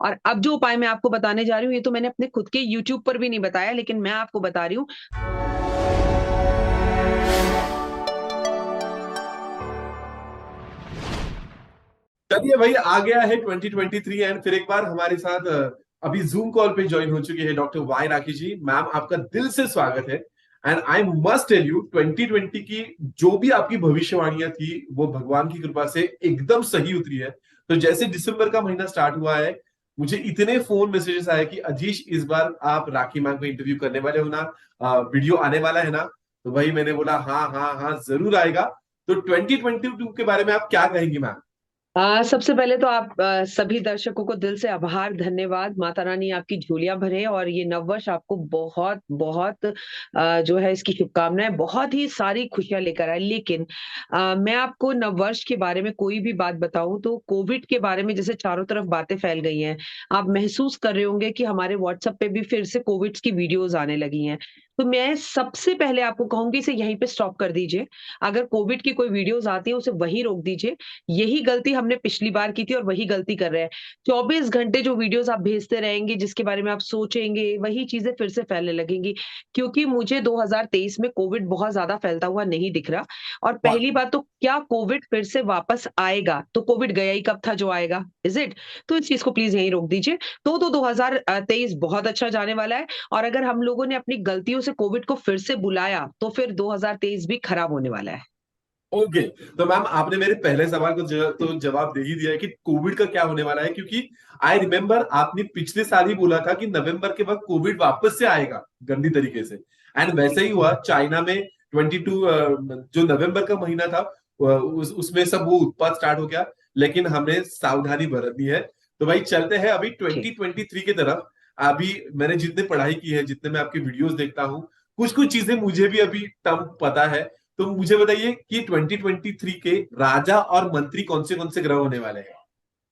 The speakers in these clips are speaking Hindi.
और अब जो उपाय मैं आपको बताने जा रही हूँ, ये तो मैंने अपने खुद के यूट्यूब पर भी नहीं बताया, लेकिन मैं आपको बता रही हूँ। चलिए भाई, आ गया है 2023 एंड फिर एक बार हमारे साथ अभी जूम कॉल पे ज्वाइन हो चुके हैं doctor Y Rakhi ji. Ma'am, आपका दिल से स्वागत है। And I must tell you, 2020 की जो भी आपकी भविष्यवाणियां थी वो भगवान की कृपा से एकदम सही उतरी है। तो जैसे दिसंबर का महीना स्टार्ट हुआ है, मुझे इतने फोन मैसेजेस आए कि अजीश, इस बार आप राखी मैम को इंटरव्यू करने वाले हो ना, वीडियो आने वाला है ना। तो भाई मैंने बोला हाँ हाँ हाँ, जरूर आएगा। तो 2022 के बारे में आप क्या कहेंगी मैम? सबसे पहले तो आप सभी दर्शकों को दिल से आभार, धन्यवाद। माता रानी आपकी झोलियां भरे और ये नववर्ष आपको बहुत बहुत जो है इसकी शुभकामनाएं, बहुत ही सारी खुशियां लेकर आए। लेकिन मैं आपको नववर्ष के बारे में कोई भी बात बताऊं तो कोविड के बारे में जैसे चारों तरफ बातें फैल गई हैं, आप महसूस कर रहे होंगे कि हमारे व्हाट्सएप पे भी फिर से कोविड की वीडियोज आने लगी हैं। तो मैं सबसे पहले आपको कहूंगी इसे यहीं पे स्टॉप कर दीजिए। अगर कोविड की कोई वीडियोज आती है उसे वहीं रोक दीजिए। यही गलती हमने पिछली बार की थी और वही गलती कर रहे हैं। 24 घंटे जो वीडियोस आप भेजते रहेंगे, जिसके बारे में आप सोचेंगे, वही चीज़ें फिर से फैलने लगेंगी। क्योंकि मुझे 2023 में कोविड बहुत ज़्यादा फैलता हुआ नहीं दिख रहा। और पहली बात तो क्या कोविड फिर से वापस आएगा? तो कोविड गया ही कब था जो आएगा? Is it? तो इस चीज़ को प्लीज़ यहीं रोक दीजिए। तो 2023 बहुत अच्छा जाने वाला है और अगर हम लोगों ने अपनी गलतियों से कोविड को फिर से बुलाया, तो फिर 2023 भी खराब होने वाला है। ओके। तो मैम, आपने मेरे पहले सवाल को तो जवाब दे ही दिया है कि कोविड का क्या होने वाला है, क्योंकि आई रिमेम्बर आपने पिछले साल ही बोला था कि नवंबर के वक्त कोविड वापस से आएगा गंदी तरीके से। एंड वैसे ही हुआ चाइना में। 22 जो नवंबर का महीना था, उसमें सब वो उत्पाद स्टार्ट हो गया। लेकिन हमें सावधानी बरतनी है। तो भाई चलते हैं अभी जी। 2023 की तरफ। अभी मैंने जितने पढ़ाई की है, जितने मैं आपकी वीडियोस देखता हूँ, कुछ कुछ चीजें मुझे भी अभी टर्म पता है। तो मुझे बताइए कि 2023 के राजा और मंत्री कौन से ग्रह होने वाले हैं?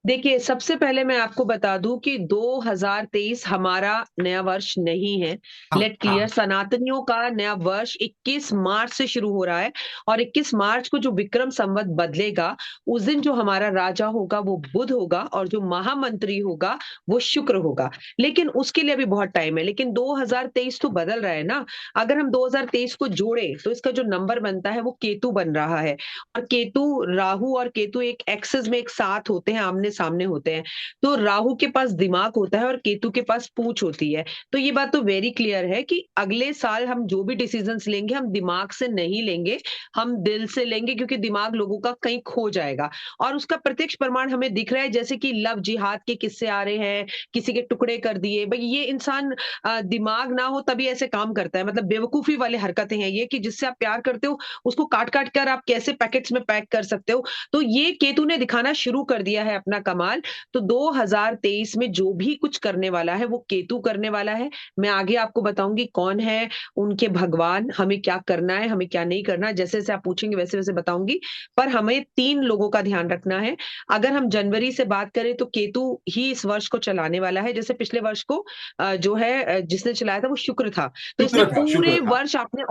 देखिए, सबसे पहले मैं आपको बता दूँ कि 2023 हमारा नया वर्ष नहीं है। हाँ लेट क्लियर, हाँ। सनातनियों का नया वर्ष 21 मार्च से शुरू हो रहा है और 21 मार्च को जो विक्रम संवत बदलेगा, उस दिन जो हमारा राजा होगा वो बुध होगा और जो महामंत्री होगा वो शुक्र होगा। लेकिन उसके लिए अभी बहुत टाइम है, लेकिन 2023 तो बदल रहा है ना। अगर हम 2023 को जोड़ें, तो इसका जो नंबर बनता है वो केतु बन रहा है और केतु, राहु और केतु एक एक्सिस में एक साथ होते हैं, आमने-सामने होते हैं। तो राहु के पास दिमाग होता है और केतु के पास पूँछ होती है। तो ये बात तो वेरी क्लियर है कि अगले साल हम जो भी डिसीजंस लेंगे, हम दिमाग से नहीं लेंगे, हम दिल से लेंगे, क्योंकि दिमाग लोगों का कहीं खो जाएगा। और उसका प्रत्यक्ष प्रमाण हमें दिख रहा है, जैसे कि लव जिहाद के किस्से आ रहे हैं, किसी के टुकड़े कर दिए। भई ये इंसान दिमाग ना हो तभी ऐसे काम करता है। मतलब बेवकूफ़ी वाली हरकतें हैं ये, कि जिससे आप प्यार करते हो उसको काट-काट कर आप कैसे पैकेट्स में पैक कर सकते हो। तो ये केतु ने दिखाना शुरू कर दिया है अपना कमाल। तो 2023 में जो भी कुछ करने वाला है वो केतु करने वाला है। मैं आगे आपको बताऊँगी कौन है, उनके भगवान, हमें क्या करना है, हमें क्या नहीं करना है। जैसे-जैसे आप पूछेंगे वैसे-वैसे बताऊँगी। पर हमें 3 लोगों का ध्यान रखना है। अगर हम जनवरी से बात करें तो केतु ही इस वर्ष को चलाने वाला है। जैसे पिछले वर्ष को जो है जिसने चलाया था वो शुक्र था। तो इसने शुक्र पूरे था। वर्ष आपने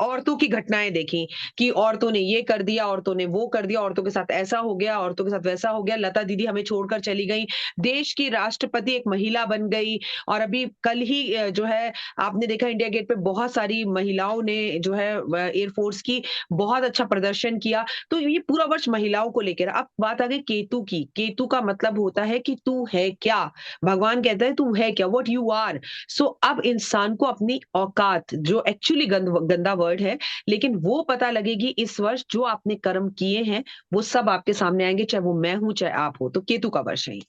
औरतों की घटनाएँ देखी कि औरतों ने ये कर दिया, औरतों ने वो कर दिया, औरतों के साथ ऐसा हो गया, औरतों के साथ वैसा हो गया, लता दीदी हमें छोड़कर चली गईं, देश की राष्ट्रपति एक महिला बन गई और अभी कल ही जो है आपने देखा इंडिया गेट पे बहुत सारी महिलाओं ने जो है एयर फोर्स की बहुत अच्छा प्रदर्शन किया। तो ये पूरा वर्ष महिलाओं को लेकर। अब बात आ गई केतु की। केतु का मतलब होता है कि तू है क्या? भगवान कहता है तू है क्या? What you are. सो अब इंसान को अपनी औकात, जो एक्चुअली गंदा वर्ड है, लेकिन वो पता लगेगी इस वर्ष। जो आपने कर्म किए हैं वो सब आपके सामने आएंगे, चाहे वो मैं हूं चाहे आप हो। तो केतु का वर्ष है ये।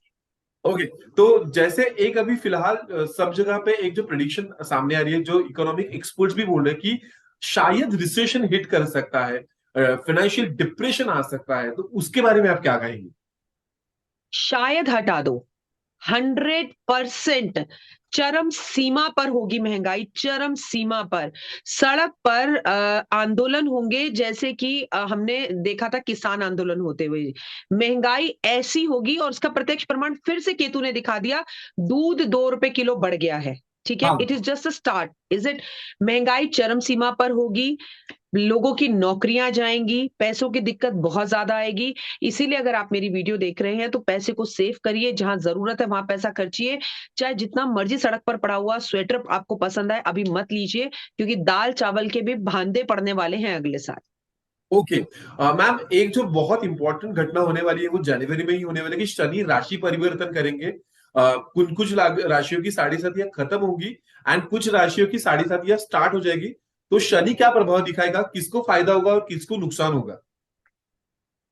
ओके। तो जैसे एक अभी फिलहाल सब जगह पे एक जो प्रेडिक्शन सामने आ रही है, जो इकोनॉमिक एक्सपर्ट्स भी बोल रहे हैं कि शायद रिसेशन हिट कर सकता है, फाइनेंशियल डिप्रेशन आ सकता है। तो उसके बारे में आप क्या कहेंगे? शायद हटा दो। 100% चरम सीमा पर होगी महंगाई, चरम सीमा पर। सड़क पर आंदोलन होंगे, जैसे कि हमने देखा था किसान आंदोलन होते हुए। महंगाई ऐसी होगी और उसका प्रत्यक्ष प्रमाण फिर से केतु ने दिखा दिया। दूध ₹2 किलो बढ़ गया है। ठीक है, हाँ। It is just a start, is it? महंगाई चरम सीमा पर होगी, लोगों की नौकरियां जाएंगी, पैसों की दिक्कत बहुत ज्यादा आएगी। इसीलिए अगर आप मेरी वीडियो देख रहे हैं तो पैसे को सेव करिए, जहां जरूरत है वहां पैसा खर्चिए। चाहे जितना मर्जी सड़क पर पड़ा हुआ स्वेटर आपको पसंद आए, अभी मत लीजिए, क्योंकि दाल चावल के भी भांदे पड़ने वाले हैं अगले साल। ओके। मैम, एक जो बहुत इंपॉर्टेंट घटना होने वाली है वो जनवरी में ही होने वाली है कि शनि राशि परिवर्तन करेंगे। कुछ कुछ राशियों की साढ़े सातियां खत्म होंगी एंड कुछ राशियों की साढ़े सातियां स्टार्ट हो जाएगी। तो शनि क्या प्रभाव दिखाएगा, किसको फायदा होगा और किसको नुकसान होगा?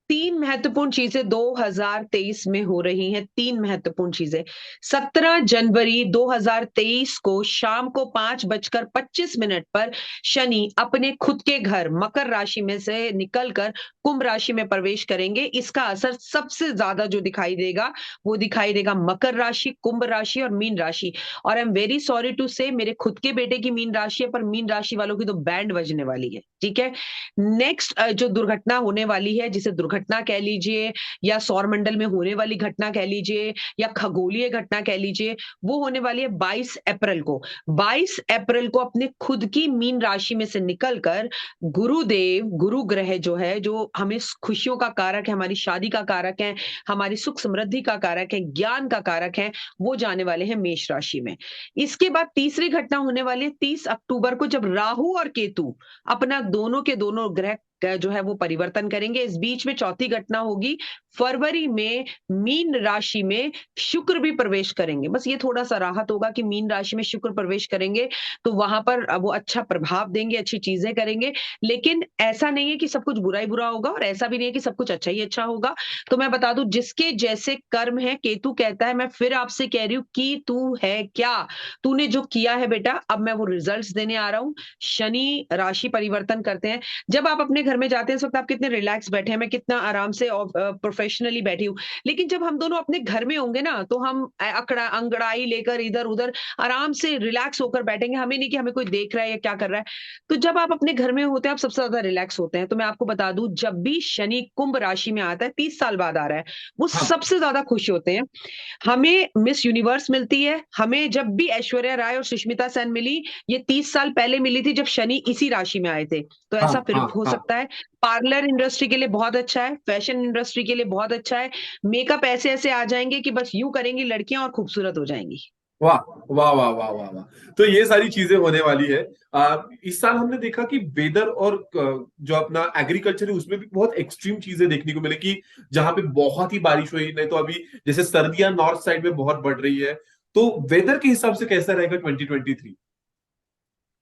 3 महत्वपूर्ण चीजें 2023 में हो रही हैं, 3 महत्वपूर्ण चीजें। 17 जनवरी 2023 को शाम को 5:25 पर शनि अपने खुद के घर मकर राशि में से निकलकर कुंभ राशि में प्रवेश करेंगे। इसका असर सबसे ज्यादा जो दिखाई देगा, वो दिखाई देगा मकर राशि, कुंभ राशि और मीन राशि। और I am very sorry to say, मेरे खुद के बेटे की मीन राशि है, पर मीन राशि वालों की तो बैंड बजने वाली है, ठीक है? नेक्स्ट जो दुर्घटना होने वाली है, जिसे दुर्घटना कह लीजिए या सौरमंडल में होने वाली घटना कह लीजिए या खगोलीय घटना कह लीजिए, वो होने वाली है 22 अप्रैल को। 22 अप्रैल को अपने खुद की मीन राशि में से निकलकर गुरुदेव, गुरु ग्रह जो है, जो हमें खुशियों का कारक है, हमारी शादी का कारक है, हमारी सुख समृद्धि का कारक है, ज्ञान का कारक है, वो जाने वाले हैं मेष राशि में। इसके बाद तीसरी घटना होने वाली है 30 अक्टूबर को, जब राहु और केतु अपना दोनों के दोनों ग्रह जो है वो परिवर्तन करेंगे। इस बीच में चौथी घटना होगी, फरवरी में मीन राशि में शुक्र भी प्रवेश करेंगे। बस ये थोड़ा सा राहत होगा कि मीन राशि में शुक्र प्रवेश करेंगे तो वहां पर वो अच्छा प्रभाव देंगे, अच्छी चीजें करेंगे। लेकिन ऐसा नहीं है कि सब कुछ बुरा ही बुरा होगा और ऐसा भी नहीं है कि सब कुछ अच्छा ही अच्छा होगा। तो मैं बता दूं, जिसके जैसे कर्म है, केतु कहता है मैं फिर आपसे कह रही हूँ कि तू है क्या, तूने जो किया है बेटा, अब मैं वो रिजल्ट्स देने आ रहा हूँ। शनि राशि परिवर्तन करते हैं। जब आप अपने घर में जाते हैं, इस वक्त आप कितने रिलैक्स बैठे हैं, मैं कितना आराम से और प्रोफेशनली बैठी हूँ। लेकिन जब हम दोनों अपने घर में होंगे ना, तो हम अकड़ा अंगड़ाई लेकर इधर उधर आराम से रिलैक्स होकर बैठेंगे, हमें नहीं कि हमें कोई देख रहा है या क्या कर रहा है। तो जब आप अपने घर में होते हैं, आप सबसे ज्यादा रिलैक्स होते हैं। तो मैं आपको बता दूं, जब भी शनि कुंभ राशि में आता है, 30 साल बाद आ रहा है, वो हाँ। सबसे ज्यादा खुश होते हैं। हमें मिस यूनिवर्स मिलती है, हमें जब भी ऐश्वर्या राय और सुष्मिता सेन मिली, ये 30 साल पहले मिली थी, जब शनि इसी राशि में आए थे। तो हाँ। ऐसा फिर हाँ। हो हाँ। सकता है। पार्लर इंडस्ट्री के लिए बहुत अच्छा है, फैशन इंडस्ट्री के लिए बहुत अच्छा है। मेकअप ऐसे ऐसे आ जाएंगे कि बस यूं करेंगी लड़कियां और खूबसूरत हो जाएंगी। वाह वाह वाह वाह वाह वाह। तो ये सारी चीजें होने वाली है। इस साल हमने देखा कि वेदर और जो अपना एग्रीकल्चर है उसमें भी बहुत एक्सट्रीम चीजें देखने को मिले कि जहां पे बहुत ही बारिश हुई, नहीं तो अभी जैसे सर्दियां नॉर्थ साइड में बहुत बढ़ रही है। तो वेदर के हिसाब से कैसा रहेगा 2023?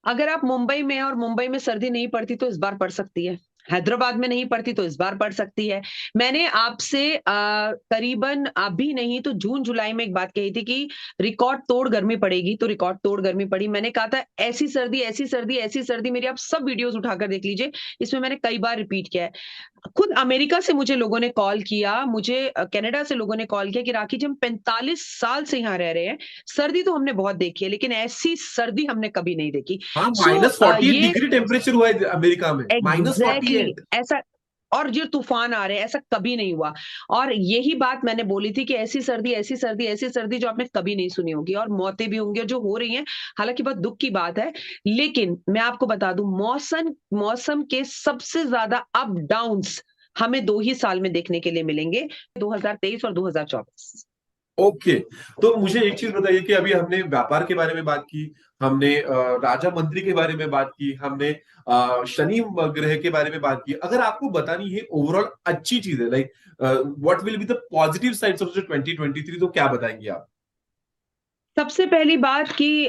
अगर आप मुंबई में हैं और मुंबई में सर्दी नहीं पड़ती तो इस बार पड़ सकती है। हैदराबाद में नहीं पड़ती तो इस बार पड़ सकती है। मैंने आपसे करीबन अभी नहीं तो जून जुलाई में एक बात कही थी कि रिकॉर्ड तोड़ गर्मी पड़ेगी, तो रिकॉर्ड तोड़ गर्मी पड़ी। मैंने कहा था ऐसी सर्दी, ऐसी सर्दी, ऐसी सर्दी, मेरी आप सब वीडियोस उठाकर देख लीजिए, इसमें मैंने कई बार रिपीट किया है। खुद अमेरिका से मुझे लोगों ने कॉल किया, मुझे कनाडा से लोगों ने कॉल किया कि राखी जी, हम 45 साल से यहाँ रह रहे हैं, सर्दी तो हमने बहुत देखी है लेकिन ऐसी सर्दी हमने कभी नहीं देखी। हाँ, सो ये -48 डिग्री टेम्परेचर हुआ है अमेरिका में, एग्जैक्टली -48। ऐसा, और जो तूफान आ रहे हैं, ऐसा कभी नहीं हुआ। और यही बात मैंने बोली थी कि ऐसी सर्दी, ऐसी सर्दी, ऐसी सर्दी जो आपने कभी नहीं सुनी होगी, और मौतें भी होंगी और जो हो रही हैं। हालांकि बहुत दुख की बात है, लेकिन मैं आपको बता दूं, मौसम मौसम के सबसे ज्यादा अप डाउन्स हमें 2 ही साल में देखने के लिए मिलेंगे, 2023 और 2024। ओके। तो मुझे एक चीज बताइए कि अभी हमने व्यापार के बारे में बात की, हमने राजा मंत्री के बारे में बात की, हमने शनि ग्रह के बारे में बात की। अगर आपको बतानी है ओवरऑल अच्छी चीज है, like what will be the positive sides of 2023, तो क्या बताएंगे आप? सबसे पहली बात कि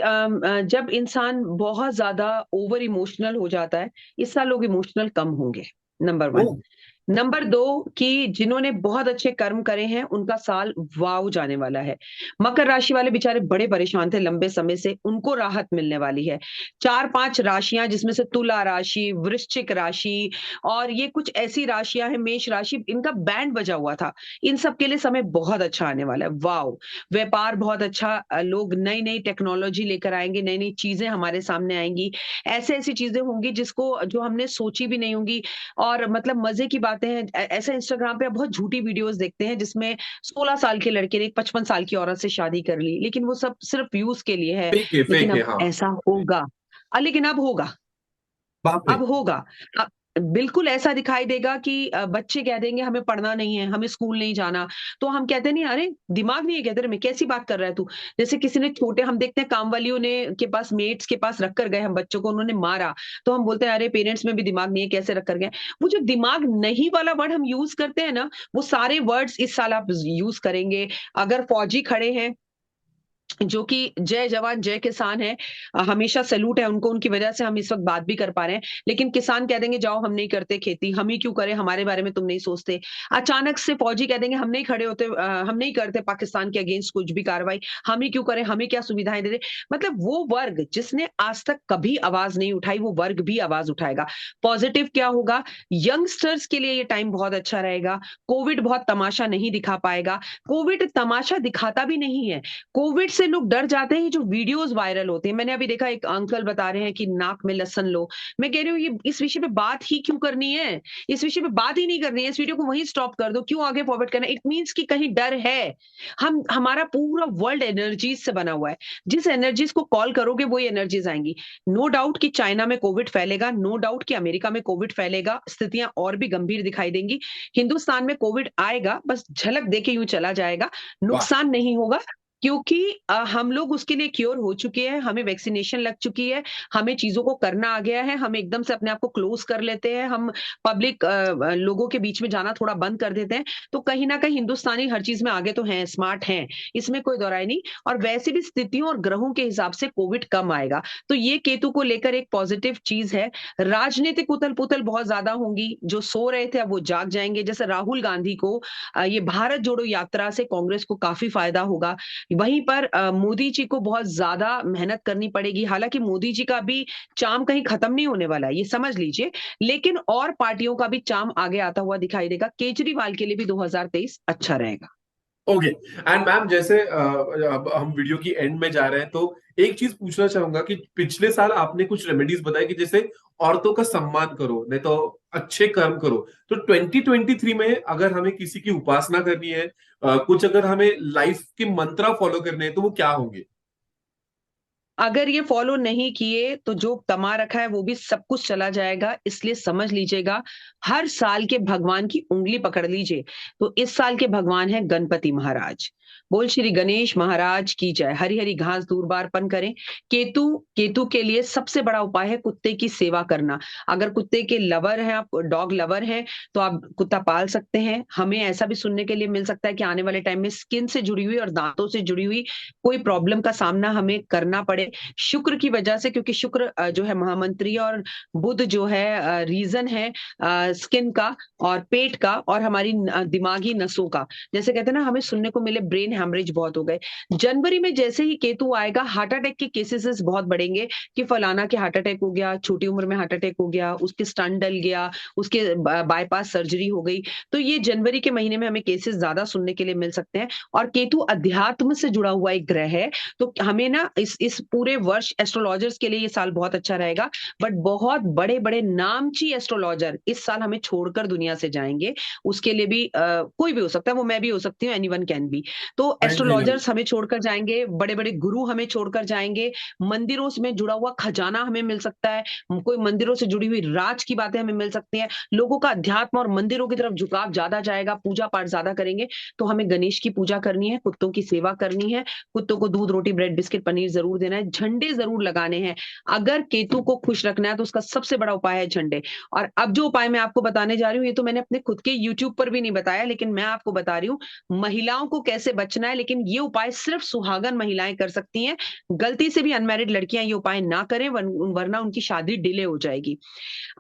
जब इंसान बहुत ज्यादा ओवर इमोशनल हो जाता है, इस साल लोग इमोशनल कम होंगे, नंबर ओ। 1। नंबर 2 कि जिन्होंने बहुत अच्छे कर्म करे हैं, उनका साल वाव जाने वाला है। मकर राशि वाले बेचारे बड़े परेशान थे लंबे समय से, उनको राहत मिलने वाली है। 4-5 राशियां, जिसमें से तुला राशि, वृश्चिक राशि और ये कुछ ऐसी राशियां हैं, मेष राशि, इनका बैंड बजा हुआ था। इन सब के लिए समय बहुत अच्छा आने वाला है, वाव। व्यापार बहुत अच्छा, लोग नई-नई टेक्नोलॉजी लेकर आएँगे, नई-नई चीज़ें हमारे सामने आएँगी। ऐसी-ऐसी चीज़ें होंगी जिसको जो हमने सोची भी नहीं होंगी। और मतलब मज़े की बात आते हैं, ऐसा इंस्टाग्राम पे आप बहुत झूठी वीडियोस देखते हैं जिसमें 16 साल के लड़के ने एक 55 साल की औरत से शादी कर ली, लेकिन वो सब सिर्फ व्यूज के लिए है। लेकिन फेक है, अब हाँ। ऐसा होगा, लेकिन अब होगा, बाप रे। अब होगा। अ, बिल्कुल ऐसा दिखाई देगा कि बच्चे कह देंगे हमें पढ़ना नहीं है, हमें स्कूल नहीं जाना। तो हम कहते नहीं, अरे दिमाग नहीं है क्या तेरे में? कैसी बात कर रहा है तू? जैसे किसी ने छोटे, हम देखते हैं काम वालियों ने के पास, मेट्स के पास रख कर गए हम बच्चों को, उन्होंने मारा। तो हम बोलते हैं अरे पेरेंट्स में भी दिमाग नहीं है, कैसे रख कर गए? वो जो दिमाग नहीं वाला वर्ड हम यूज़ करते हैं ना, वो सारे वर्ड्स इस साल आप यूज़ करेंगे। अगर फौजी खड़े हैं जो कि जय जवान जय किसान है, हमेशा सैल्यूट है उनको, उनकी वजह से हम इस वक़्त बात भी कर पा रहे हैं। लेकिन किसान कह देंगे जाओ हम नहीं करते खेती, हम ही क्यों करें, हमारे बारे में तुम नहीं सोचते। अचानक से फौजी कह देंगे हम नहीं खड़े होते, हम नहीं करते पाकिस्तान के अगेंस्ट कुछ भी कार्रवाई, हम ही क्यों करें, हमें क्या सुविधाएँ दे दें। मतलब वो वर्ग जिसने आज तक कभी आवाज़ नहीं उठाई, वो वर्ग भी आवाज़ उठाएगा। पॉज़िटिव क्या होगा, यंगस्टर्स के लिए ये टाइम बहुत अच्छा रहेगा। कोविड बहुत तमाशा नहीं दिखा पाएगा। कोविड तमाशा दिखाता भी नहीं है। कोविड से लोग डर जाते हैं, ये जो वीडियोज़ वायरल होते हैं। मैंने अभी देखा एक अंकल बता रहे हैं कि नाक में लहसुन लो। मैं कह रही हूँ ये इस विषय पे बात ही क्यों करनी है? इस विषय पे बात ही नहीं करनी है। इस वीडियो को वहीं स्टॉप कर दो। क्यों आगे फॉरवर्ड करना है? इट मीन्स कि कहीं डर है। हमारा पूरा वर्ल्ड एनर्जीज़ से बना हुआ है। जिस एनर्जीज़ को कॉल करोगे वही एनर्जीज़ आएँगी। नो डाउट कि चाइना में कोविड फैलेगा, नो डाउट कि अमेरिका में कोविड फैलेगा, स्थितियाँ और भी गंभीर दिखाई देंगी। हिंदुस्तान में कोविड आएगा, बस झलक दे के यूँ चला जाएगा, वाह। नुकसान नहीं होगा। क्योंकि हम लोग उसके लिए क्योर हो चुके हैं, हमें वैक्सीनेशन लग चुकी है, हमें चीज़ों को करना आ गया है, हम एकदम से अपने आप को क्लोज़ कर लेते हैं, हम पब्लिक लोगों के बीच में जाना थोड़ा बंद कर देते हैं। तो कहीं न कहीं हिंदुस्तानी हर चीज़ में आगे तो हैं, स्मार्ट हैं, इसमें कोई दो राय नहीं। और वैसे भी स्थितियों और ग्रहों के हिसाब से कोविड कम आएगा। तो ये केतु को लेकर एक पॉज़िटिव चीज़ है। राजनीतिक उथल-पुथल बहुत ज़्यादा होंगी, जो सो रहे थे अब वो जाग जाएँगे। जैसे राहुल गांधी को ये भारत जोड़ो यात्रा से कांग्रेस को काफ़ी फ़ायदा होगा। वहीं पर मोदी जी को बहुत ज़्यादा मेहनत करनी पड़ेगी। हालाँकि मोदी जी का भी चार्म कहीं खत्म नहीं होने वाला है, ये समझ लीजिए। लेकिन और पार्टियों का भी चार्म आगे आता हुआ दिखाई देगा। केजरीवाल के लिए भी 2023 अच्छा रहेगा। ओके। एंड मैम, जैसे अब हम वीडियो की एंड में जा रहे हैं, तो एक चीज पूछना चाहूंगा कि पिछले साल आपने कुछ रेमेडीज बताई कि जैसे औरतों का सम्मान करो, नहीं तो अच्छे कर्म करो। तो 2023 में अगर हमें किसी की उपासना करनी है, कुछ अगर हमें लाइफ के मंत्रा फॉलो करने हैं, तो वो क्या होंगे? अगर ये फॉलो नहीं किए तो जो कमा रखा है वो भी सब कुछ चला जाएगा, इसलिए समझ लीजिएगा, हर साल के भगवान की उँगली पकड़ लीजिए। तो इस साल के भगवान हैं गणपति महाराज। बोल श्री गणेश महाराज की जय। हरी-हरी घास दूर बारपन करें। केतु केतु के लिए सबसे बड़ा उपाय है कुत्ते की सेवा करना। अगर कुत्ते के लवर हैं आप, डॉग लवर हैं, तो आप कुत्ता पाल सकते हैं। हमें ऐसा भी सुनने के लिए मिल सकता है कि आने वाले टाइम में स्किन से जुड़ी हुई और दाँतों से जुड़ी हुई कोई प्रॉब्लम का सामना हमें करना पड़े। शुक्र की वजह से, क्योंकि शुक्र जो है महामंत्री, और बुध जो है रीज़न है स्किन का और पेट का और हमारी दिमागी नसों का। जैसे कहते हैं ना, हमें सुनने को मिले ब्रेन हैमरेज बहुत हो गए। जनवरी में जैसे ही केतु आएगा, हार्ट अटैक के केसेज़ बहुत बढ़ेंगे कि फलाना के हार्ट अटैक हो गया, छोटी उम्र में हार्ट अटैक हो गया, उसके स्टंट डल गया, उसके बायपास सर्जरी हो गई। तो ये जनवरी के महीने में हमें केसेज़ ज़्यादा सुनने के लिए मिल सकते हैं। और केतु अध्यात्म से जुड़ा हुआ एक ग्रह है, तो हमें ना इस पूरे वर्ष एस्ट्रोलॉजर्स के लिए ये साल बहुत अच्छा रहेगा। बट बहुत बड़े-बड़े नामची एस्ट्रोलॉजर इस साल हमें छोड़कर दुनिया से जाएँगे। उसके लिए भी कोई भी हो सकता है, वो मैं भी हो सकती हूँ, एनीवन कैन बी। तो फाइनली। एस्ट्रोलॉजर्स हमें छोड़कर जाएँगे, बड़े-बड़े गुरु हमें छोड़कर जाएँगे, मंदिरों में जुड़ा हुआ खजाना हमें मिल सकता है, कोई मंदिरों से जुड़ी हुई राज की बातें हमें मिल सकती हैं। लोगों का अध्यात्म और मंदिरों की तरफ झुकाव ज़्यादा जाएगा, पूजा-पाठ ज़्यादा करेंगे। तो हमें गणेश की पूजा करनी है, कुत्तों की सेवा करनी है, कुत्तों को दूध, रोटी, ब्रेड, बिस्किट, पनीर ज़रूर देना है, झंडे ज़रूर लगाने हैं। अगर केतु को खुश रखना है तो उसका सबसे बड़ा उपाय है झंडे। और अब जो उपाय मैं आपको बताने जा रही हूँ, ये तो मैंने अपने खुद के यूट्यूब पर भी नहीं बताया, लेकिन मैं आपको बता रही हूँ, महिलाओं को कैसे बचना है, लेकिन ये उपाय सिर्फ़ सुहागन महिलाएँ कर सकती हैं। गलती से भी अनमैरिड लड़कियाँ ये उपाय ना करें, वरना उनकी शादी डिले हो जाएगी।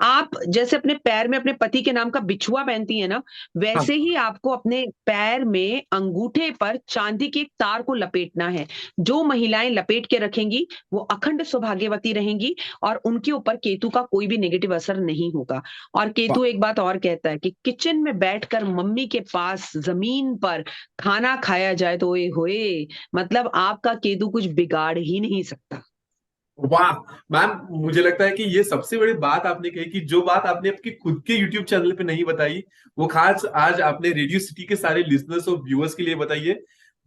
आप जैसे अपने पैर में अपने पति के नाम का बिछुआ पहनती हैं ना, हाँ। वैसे ही आपको अपने पैर में अंगूठे पर चांदी के एक तार को लपेटना है। जो महिलाएँ लपेट के रखेंगी, वो अखंड सौभाग्यवती रहेंगी और उनके ऊपर केतु का कोई भी नेगेटिव असर नहीं होगा। और वाह। केतु एक बात और कहता है कि किचन में बैठकर मम्मी के पास ज़मीन पर खाना खाया जाए तो ओए होए! मतलब आपका केतु कुछ बिगाड़ ही नहीं सकता। वाह मैम, मुझे लगता है कि ये सबसे बड़ी बात आपने कही कि जो बात आपने आपके खुद के यूट्यूब चैनल पे नहीं बताई, वो खास आज आपने रेडियो सिटी के सारे लिसनर्स और व्यूअर्स के लिए बताई है।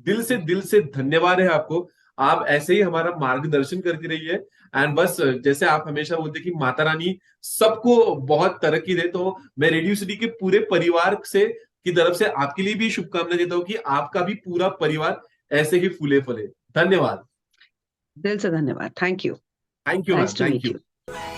दिल से धन्यवाद है आपको। आप ऐसे ही हमारा मार्गदर्शन करती रहिए। एंड बस जैसे आप हमेशा बोलते कि माता रानी सबको बहुत तरक्की दे, तो मैं रेडियो सिटी के पूरे परिवार से की तरफ से आपके लिए भी शुभकामनाएं देता हूँ कि आपका भी पूरा परिवार ऐसे ही फूले फले। धन्यवाद। दिल से धन्यवाद। Thank you. Thank you ma'am, nice to thank meet you. You.